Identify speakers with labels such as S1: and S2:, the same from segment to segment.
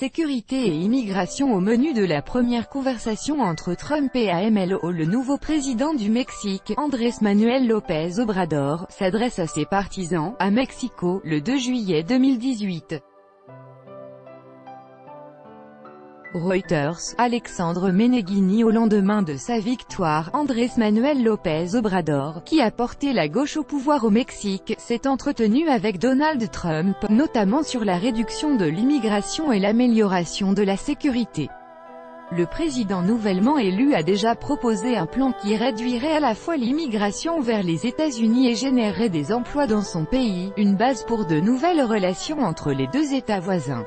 S1: Sécurité et immigration au menu de la première conversation entre Trump et AMLO. Le nouveau président du Mexique, Andrés Manuel López Obrador, s'adresse à ses partisans, à Mexico, le 2 juillet 2018. Reuters, Alexandre Meneghini. Au lendemain de sa victoire, Andrés Manuel López Obrador, qui a porté la gauche au pouvoir au Mexique, s'est entretenu avec Donald Trump, notamment sur la réduction de l'immigration et l'amélioration de la sécurité. Le président nouvellement élu a déjà proposé un plan qui réduirait à la fois l'immigration vers les États-Unis et générerait des emplois dans son pays, une base pour de nouvelles relations entre les deux États voisins.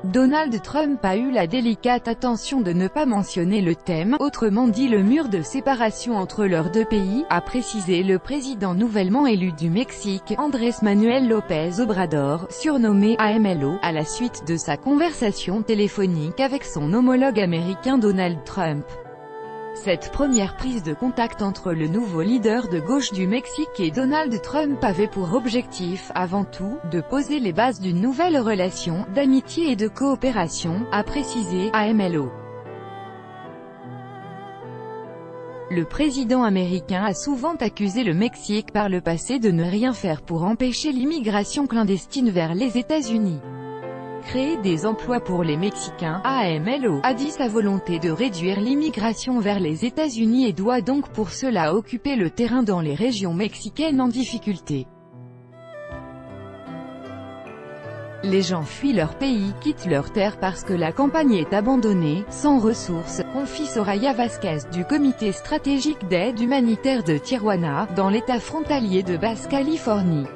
S1: Donald Trump a eu la délicate attention de ne pas mentionner le thème, autrement dit le mur de séparation entre leurs deux pays, a précisé le président nouvellement élu du Mexique, Andrés Manuel López Obrador, surnommé AMLO, à la suite de sa conversation téléphonique avec son homologue américain Donald Trump. Cette première prise de contact entre le nouveau leader de gauche du Mexique et Donald Trump avait pour objectif, avant tout, de poser les bases d'une nouvelle relation, d'amitié et de coopération, a précisé AMLO. Le président américain a souvent accusé le Mexique par le passé de ne rien faire pour empêcher l'immigration clandestine vers les États-Unis. Créer des emplois pour les Mexicains, AMLO a dit sa volonté de réduire l'immigration vers les États-Unis et doit donc pour cela occuper le terrain dans les régions mexicaines en difficulté. Les gens fuient leur pays, quittent leur terre parce que la campagne est abandonnée, sans ressources, confie Soraya Vázquez du comité stratégique d'aide humanitaire de Tijuana, dans l'état frontalier de Basse-Californie.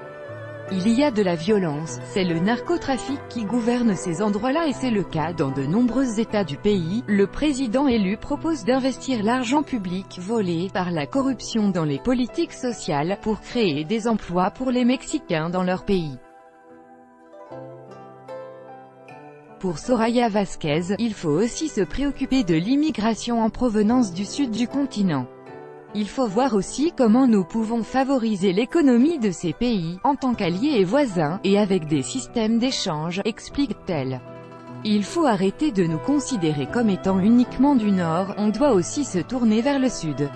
S1: Il y a de la violence, c'est le narcotrafic qui gouverne ces endroits-là et c'est le cas dans de nombreux États du pays. Le président élu propose d'investir l'argent public volé par la corruption dans les politiques sociales, pour créer des emplois pour les Mexicains dans leur pays. Pour Soraya Vázquez, il faut aussi se préoccuper de l'immigration en provenance du sud du continent. Il faut voir aussi comment nous pouvons favoriser l'économie de ces pays, en tant qu'alliés et voisins, et avec des systèmes d'échange, explique-t-elle. Il faut arrêter de nous considérer comme étant uniquement du Nord, on doit aussi se tourner vers le Sud.